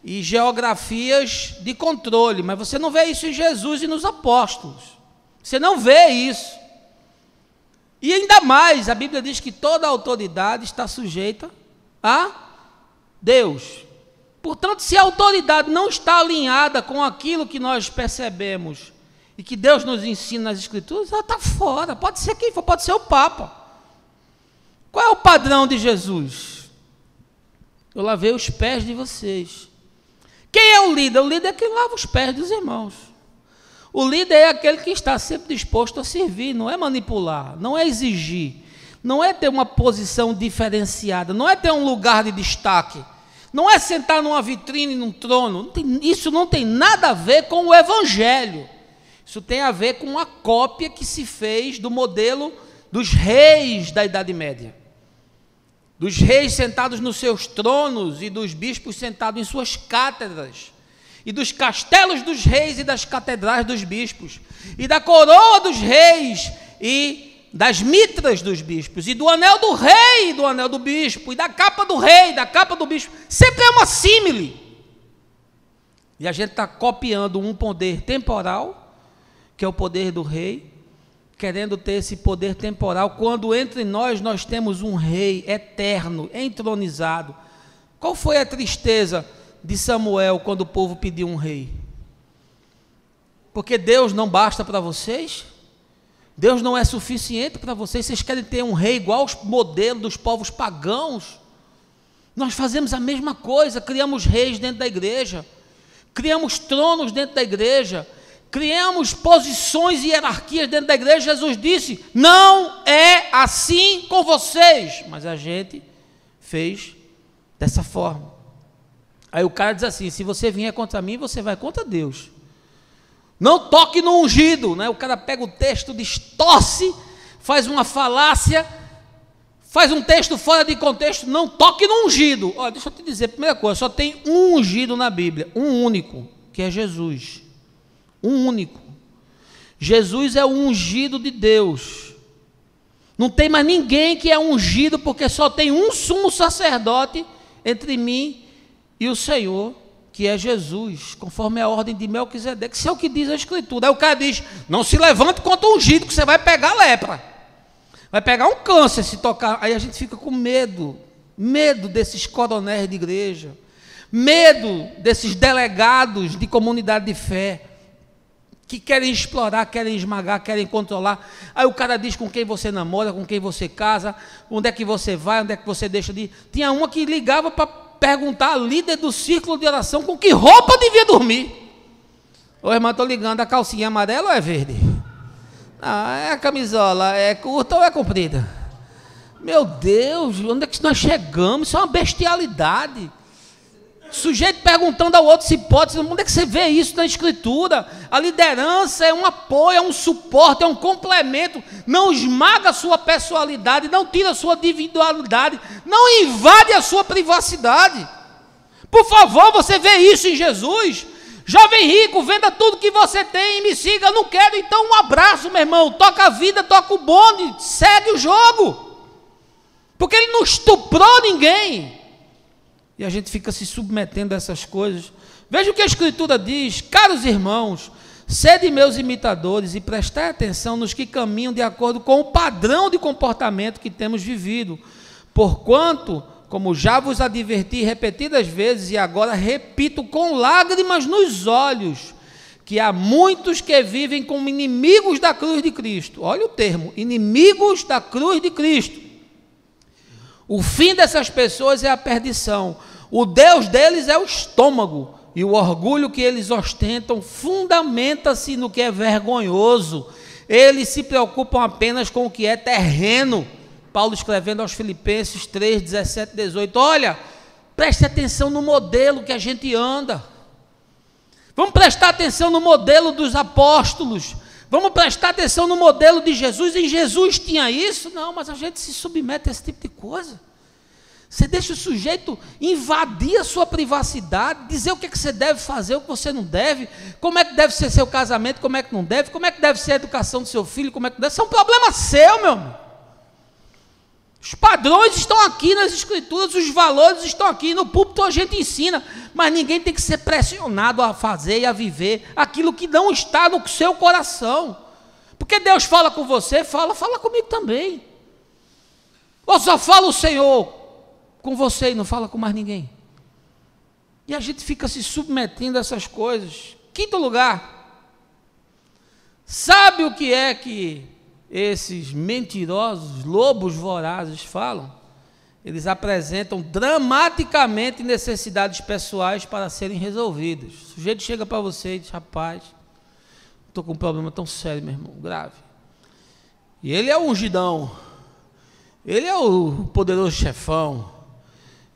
e geografias de controle, mas você não vê isso em Jesus e nos apóstolos. Você não vê isso. E ainda mais, a Bíblia diz que toda autoridade está sujeita a Deus. Portanto, se a autoridade não está alinhada com aquilo que nós percebemos e que Deus nos ensina nas Escrituras, ela está fora. Pode ser quem for, pode ser o Papa. Qual é o padrão de Jesus? Eu lavei os pés de vocês. Quem é o líder? O líder é quem lava os pés dos irmãos. O líder é aquele que está sempre disposto a servir, não é manipular, não é exigir, não é ter uma posição diferenciada, não é ter um lugar de destaque, não é sentar numa vitrine, num trono. Isso não tem nada a ver com o Evangelho. Isso tem a ver com a cópia que se fez do modelo dos reis da Idade Média. Dos reis sentados nos seus tronos e dos bispos sentados em suas cátedras. E dos castelos dos reis e das catedrais dos bispos. E da coroa dos reis e das mitras dos bispos. E do anel do rei e do anel do bispo. E da capa do rei, da capa do bispo. Sempre é uma símile. E a gente está copiando um poder temporal, que é o poder do rei, querendo ter esse poder temporal, quando entre nós temos um rei eterno, entronizado. Qual foi a tristeza de Samuel quando o povo pediu um rei? Porque Deus não basta para vocês? Deus não é suficiente para vocês? Vocês querem ter um rei igual aos modelos dos povos pagãos? Nós fazemos a mesma coisa, criamos reis dentro da igreja, criamos tronos dentro da igreja, criamos posições e hierarquias dentro da igreja. Jesus disse, não é assim com vocês, mas a gente fez dessa forma. Aí o cara diz assim, se você vier contra mim, você vai contra Deus, Não toque no ungido, né? O cara pega o texto, distorce, faz uma falácia, faz um texto fora de contexto. Não toque no ungido. Olha, deixa eu te dizer, primeira coisa, só tem um ungido na Bíblia, um único, que é Jesus. Um único. Jesus é o ungido de Deus. Não tem mais ninguém que é ungido, porque só tem um sumo sacerdote entre mim e o Senhor, que é Jesus, conforme a ordem de Melquisedeque. Isso é o que diz a Escritura. Aí o cara diz, não se levante contra o ungido, que você vai pegar lepra, vai pegar um câncer se tocar. Aí a gente fica com medo desses coronéis de igreja, medo desses delegados de comunidade de fé, que querem explorar, querem esmagar, querem controlar. Aí o cara diz com quem você namora, com quem você casa, onde é que você vai, onde é que você deixa de ir. Tinha uma que ligava para perguntar a líder do círculo de oração com que roupa devia dormir. Ô irmão, estou ligando, a calcinha amarela ou é verde? Ah, é a camisola, é curta ou é comprida? Meu Deus, onde é que nós chegamos? Isso é uma bestialidade. Sujeito perguntando ao outro se pode. Onde é que você vê isso na Escritura? A liderança é um apoio, é um suporte, é um complemento. Não esmaga a sua personalidade, não tira a sua individualidade, não invade a sua privacidade. Por favor, você vê isso em Jesus. Jovem rico, venda tudo que você tem e me siga. Eu não quero, então um abraço, meu irmão. Toca a vida, toca o bonde, segue o jogo. Porque ele não estuprou ninguém. E a gente fica se submetendo a essas coisas. Veja o que a Escritura diz: caros irmãos, sede meus imitadores e prestai atenção nos que caminham de acordo com o padrão de comportamento que temos vivido. Porquanto, como já vos adverti repetidas vezes, e agora repito com lágrimas nos olhos, que há muitos que vivem como inimigos da cruz de Cristo. Olha o termo, inimigos da cruz de Cristo. O fim dessas pessoas é a perdição. O Deus deles é o estômago, e o orgulho que eles ostentam fundamenta-se no que é vergonhoso. Eles se preocupam apenas com o que é terreno. Paulo escrevendo aos Filipenses 3, 17, 18. Olha, preste atenção no modelo que a gente anda. Vamos prestar atenção no modelo dos apóstolos. Vamos prestar atenção no modelo de Jesus. Em Jesus tinha isso? Não, mas a gente se submete a esse tipo de coisa. Você deixa o sujeito invadir a sua privacidade, dizer o que você deve fazer, o que você não deve, como é que deve ser seu casamento, como é que não deve, como é que deve ser a educação do seu filho, como é que deve. Isso é um problema seu, meu irmão. Os padrões estão aqui nas Escrituras, os valores estão aqui, no púlpito a gente ensina, mas ninguém tem que ser pressionado a fazer e a viver aquilo que não está no seu coração. Porque Deus fala com você, fala comigo também. Ou só fala o Senhor com você e não fala com mais ninguém? E a gente fica se submetendo a essas coisas. Quinto lugar, sabe o que é que esses mentirosos, lobos vorazes falam? Eles apresentam dramaticamente necessidades pessoais para serem resolvidas. O sujeito chega para você e diz: rapaz, estou com um problema tão sério, meu irmão, grave. E ele é o ungidão, ele é o poderoso chefão,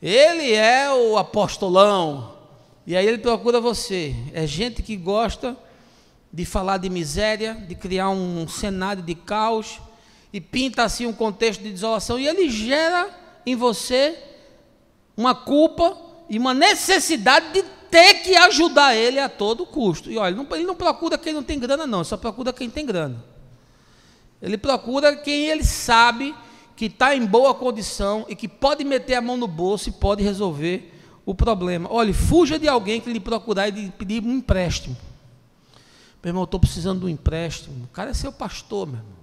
ele é o apostolão, e aí ele procura você. É gente que gosta de falar de miséria, de criar um cenário de caos, e pinta assim um contexto de desolação, e ele gera em você uma culpa e uma necessidade de ter que ajudar ele a todo custo. E olha, ele não procura quem não tem grana não, só procura quem tem grana. Ele procura quem ele sabe que está em boa condição e que pode meter a mão no bolso e pode resolver o problema. Olha, fuja de alguém que lhe procurar e lhe pedir um empréstimo. Meu irmão, estou precisando de um empréstimo. O cara é seu pastor, meu irmão.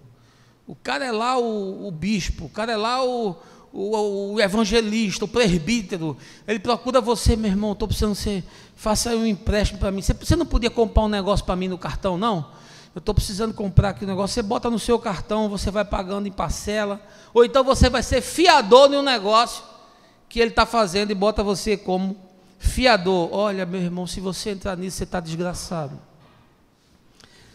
O cara é lá o bispo, o cara é lá o evangelista, o presbítero. Ele procura você: meu irmão, estou precisando que você faça um empréstimo para mim. Você não podia comprar um negócio para mim no cartão, não? Eu estou precisando comprar aqui um negócio. Você bota no seu cartão, você vai pagando em parcela. Ou então você vai ser fiador de um negócio que ele está fazendo e bota você como fiador. Olha, meu irmão, se você entrar nisso, você está desgraçado.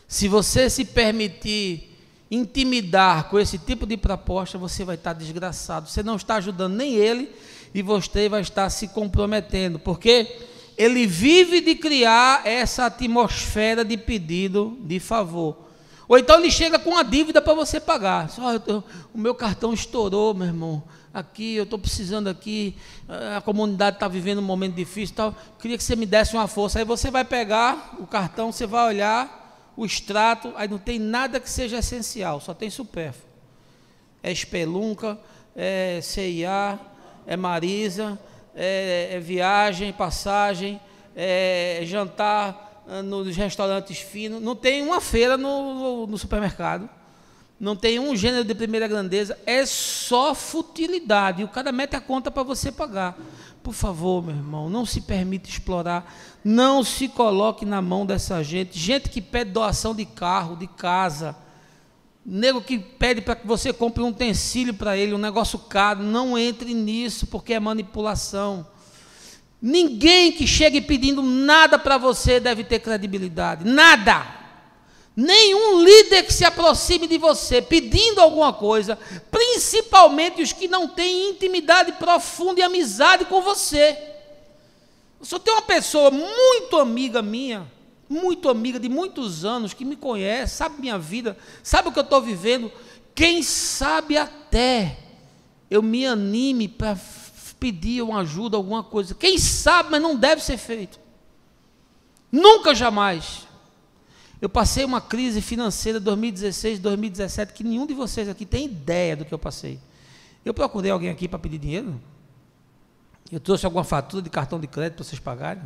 Se você se permitir intimidar com esse tipo de proposta, você vai estar desgraçado. Você não está ajudando nem ele e você vai estar se comprometendo, porque ele vive de criar essa atmosfera de pedido de favor. Ou então ele chega com uma dívida para você pagar. O meu cartão estourou, meu irmão. Aqui, eu estou precisando aqui, a comunidade está vivendo um momento difícil, tal. Queria que você me desse uma força. Aí você vai pegar o cartão, você vai olhar o extrato, aí não tem nada que seja essencial, só tem supérfluo. É Espelunca, é CIA, é Marisa, é viagem, passagem, é jantar nos restaurantes finos. Não tem uma feira no supermercado. Não tem um gênero de primeira grandeza, é só futilidade. E o cara mete a conta para você pagar. Por favor, meu irmão, não se permita explorar, não se coloque na mão dessa gente. Gente que pede doação de carro, de casa, nego que pede para que você compre um utensílio para ele, um negócio caro. Não entre nisso, porque é manipulação. Ninguém que chegue pedindo nada para você deve ter credibilidade, nada. Nenhum líder que se aproxime de você pedindo alguma coisa, principalmente os que não têm intimidade profunda e amizade com você. Eu só tenho uma pessoa muito amiga minha, muito amiga de muitos anos, que me conhece, sabe minha vida, sabe o que eu estou vivendo. Quem sabe até eu me anime para pedir uma ajuda, alguma coisa. Quem sabe, mas não deve ser feito. Nunca, jamais. Eu passei uma crise financeira 2016, 2017, que nenhum de vocês aqui tem ideia do que eu passei. Eu procurei alguém aqui para pedir dinheiro? Eu trouxe alguma fatura de cartão de crédito para vocês pagarem?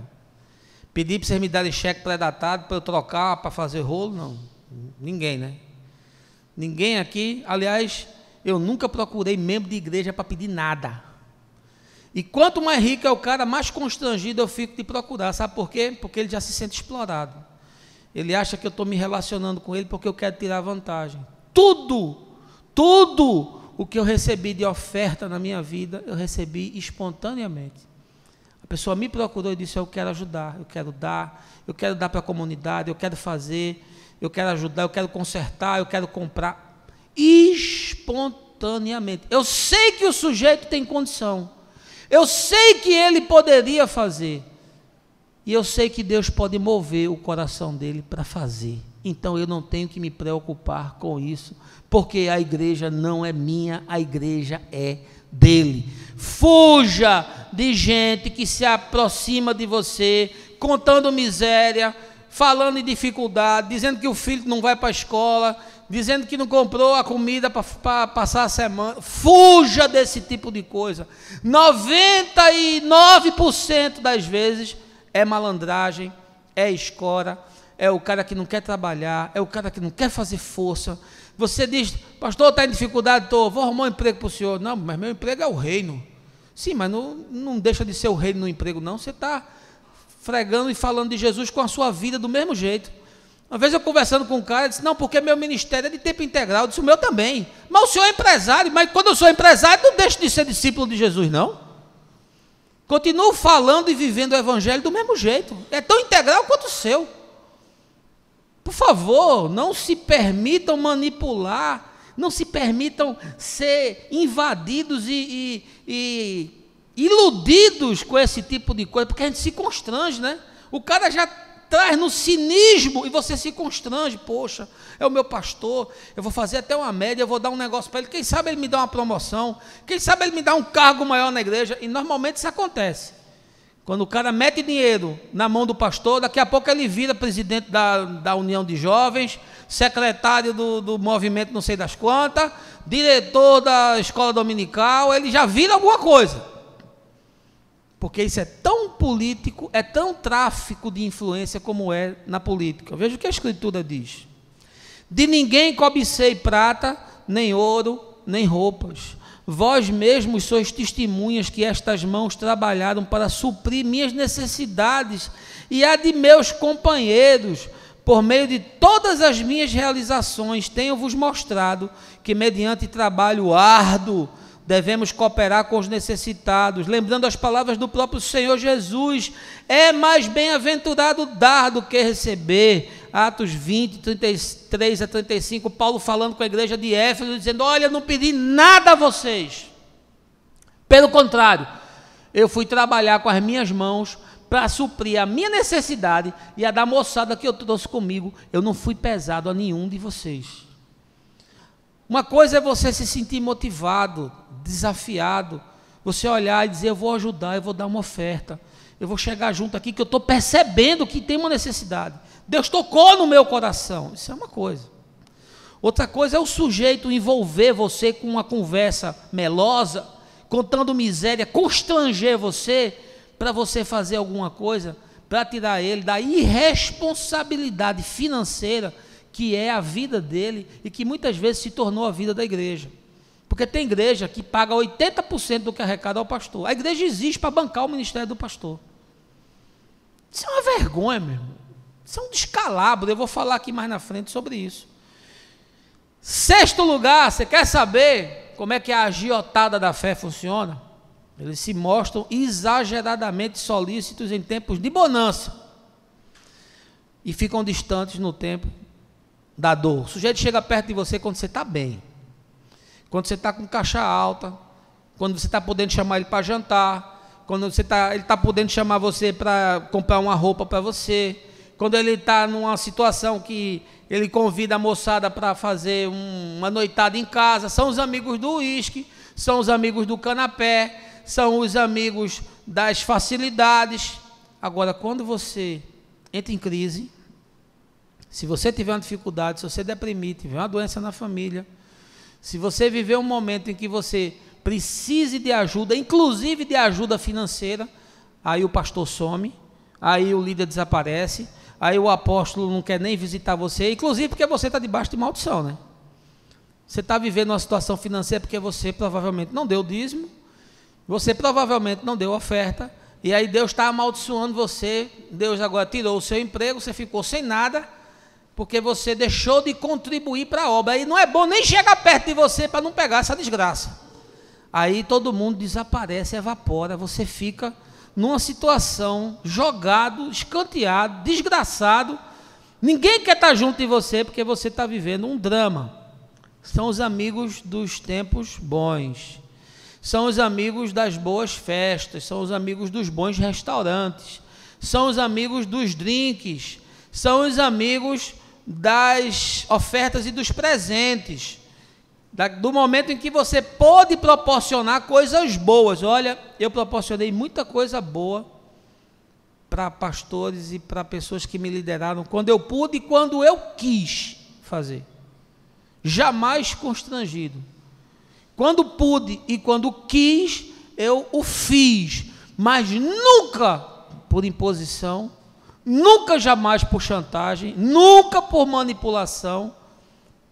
Pedi para vocês me darem cheque pré-datado para eu trocar, para fazer rolo? Não. Ninguém, né? Ninguém aqui. Aliás, eu nunca procurei membro de igreja para pedir nada. E quanto mais rico é o cara, mais constrangido eu fico de procurar. Sabe por quê? Porque ele já se sente explorado. Ele acha que eu estou me relacionando com ele porque eu quero tirar vantagem. Tudo o que eu recebi de oferta na minha vida, eu recebi espontaneamente. A pessoa me procurou e disse: eu quero ajudar, eu quero dar para a comunidade, eu quero fazer, eu quero ajudar, eu quero consertar, eu quero comprar. Espontaneamente. Eu sei que o sujeito tem condição, eu sei que ele poderia fazer, e eu sei que Deus pode mover o coração dele para fazer. Então eu não tenho que me preocupar com isso, porque a igreja não é minha, a igreja é dele. Fuja de gente que se aproxima de você, contando miséria, falando em dificuldade, dizendo que o filho não vai para a escola, dizendo que não comprou a comida para passar a semana. Fuja desse tipo de coisa. 99% das vezes é malandragem, é escora, é o cara que não quer trabalhar, é o cara que não quer fazer força. Você diz: pastor, está em dificuldade? Estou, vou arrumar um emprego para o senhor. Não, mas meu emprego é o reino. Sim, mas não deixa de ser o reino no emprego, não. Você está fregando e falando de Jesus com a sua vida do mesmo jeito. Uma vez eu conversando com um cara, ele disse: não, porque meu ministério é de tempo integral. Eu disse: o meu também. Mas o senhor é empresário, mas quando eu sou empresário, não deixo de ser discípulo de Jesus, não. Continuo falando e vivendo o evangelho do mesmo jeito. É tão integral quanto o seu. Por favor, não se permitam manipular, não se permitam ser invadidos e iludidos com esse tipo de coisa, porque a gente se constrange, né? O cara já traz no cinismo e você se constrange. Poxa, é o meu pastor, eu vou fazer até uma média, eu vou dar um negócio para ele, quem sabe ele me dá uma promoção, quem sabe ele me dá um cargo maior na igreja. E normalmente isso acontece. Quando o cara mete dinheiro na mão do pastor, daqui a pouco ele vira presidente da União de Jovens, secretário do movimento não sei das quantas, diretor da escola dominical, ele já vira alguma coisa. Porque isso é tão político, é tão tráfico de influência como é na política. Veja o que a Escritura diz: de ninguém cobicei prata, nem ouro, nem roupas. Vós mesmos sois testemunhas que estas mãos trabalharam para suprir minhas necessidades e a de meus companheiros. Por meio de todas as minhas realizações, tenho-vos mostrado que, mediante trabalho árduo, devemos cooperar com os necessitados, lembrando as palavras do próprio Senhor Jesus: é mais bem-aventurado dar do que receber. Atos 20, 33 a 35, Paulo falando com a igreja de Éfeso, dizendo: olha, não pedi nada a vocês, pelo contrário, eu fui trabalhar com as minhas mãos para suprir a minha necessidade e a da moçada que eu trouxe comigo. Eu não fui pesado a nenhum de vocês. Uma coisa é você se sentir motivado, desafiado, você olhar e dizer, eu vou ajudar, eu vou dar uma oferta, eu vou chegar junto aqui que eu estou percebendo que tem uma necessidade. Deus tocou no meu coração. Isso é uma coisa. Outra coisa é o sujeito envolver você com uma conversa melosa, contando miséria, constranger você, para você fazer alguma coisa, para tirar ele da irresponsabilidade financeira que é a vida dele e que muitas vezes se tornou a vida da igreja. Porque tem igreja que paga 80% do que arrecada ao pastor. A igreja existe para bancar o ministério do pastor. Isso é uma vergonha, meu irmão. Isso é um descalabro. Eu vou falar aqui mais na frente sobre isso. Sexto lugar, você quer saber como é que a agiotada da fé funciona? Eles se mostram exageradamente solícitos em tempos de bonança e ficam distantes no tempo da dor. O sujeito chega perto de você quando você está bem, quando você está com caixa alta, quando você está podendo chamar ele para jantar, quando ele está podendo chamar você para comprar uma roupa para você, quando ele está numa situação que ele convida a moçada para fazer uma noitada em casa. São os amigos do uísque, são os amigos do canapé, são os amigos das facilidades. Agora, quando você entra em crise, se você tiver uma dificuldade, se você deprimir, tiver uma doença na família, se você viver um momento em que você precise de ajuda, inclusive de ajuda financeira, aí o pastor some, aí o líder desaparece, aí o apóstolo não quer nem visitar você, inclusive porque você está debaixo de maldição, né? Você está vivendo uma situação financeira porque você provavelmente não deu dízimo, você provavelmente não deu oferta, e aí Deus está amaldiçoando você. Deus agora tirou o seu emprego, você ficou sem nada, porque você deixou de contribuir para a obra. Aí não é bom nem chegar perto de você para não pegar essa desgraça. Aí todo mundo desaparece, evapora, você fica numa situação jogado, escanteado, desgraçado. Ninguém quer estar junto de você porque você está vivendo um drama. São os amigos dos tempos bons, são os amigos das boas festas, são os amigos dos bons restaurantes, são os amigos dos drinks, são os amigos das ofertas e dos presentes, do momento em que você pode proporcionar coisas boas. Olha, eu proporcionei muita coisa boa para pastores e para pessoas que me lideraram, quando eu pude e quando eu quis fazer, jamais constrangido. Quando pude e quando quis, eu o fiz, mas nunca por imposição, nunca jamais por chantagem, nunca por manipulação,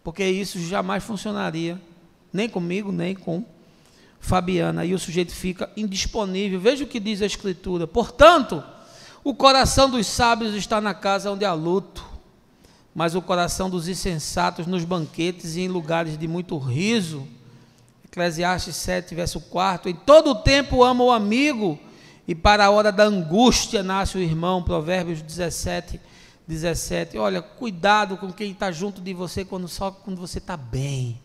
porque isso jamais funcionaria, nem comigo, nem com Fabiana. Aí o sujeito fica indisponível. Veja o que diz a Escritura: portanto, o coração dos sábios está na casa onde há luto, mas o coração dos insensatos nos banquetes e em lugares de muito riso. Eclesiastes 7, verso 4, em todo o tempo ama o amigo, e para a hora da angústia nasce o irmão. Provérbios 17, 17. Olha, cuidado com quem está junto de você quando você está bem,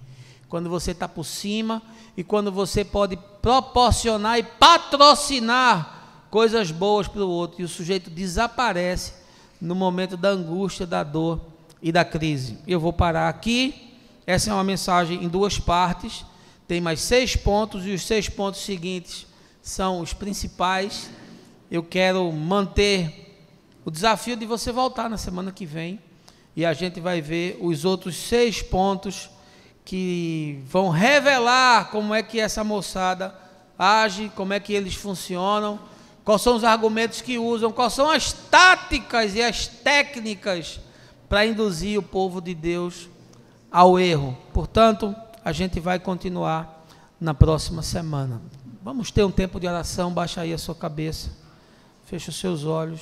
quando você está por cima, e quando você pode proporcionar e patrocinar coisas boas para o outro, e o sujeito desaparece no momento da angústia, da dor e da crise. Eu vou parar aqui. Essa é uma mensagem em duas partes. Tem mais 6 pontos, e os 6 pontos seguintes são os principais. Eu quero manter o desafio de você voltar na semana que vem, e a gente vai ver os outros 6 pontos que vão revelar como é que essa moçada age, como é que eles funcionam, quais são os argumentos que usam, quais são as táticas e as técnicas para induzir o povo de Deus ao erro. Portanto, a gente vai continuar na próxima semana. Vamos ter um tempo de oração. Baixa aí a sua cabeça, fecha os seus olhos.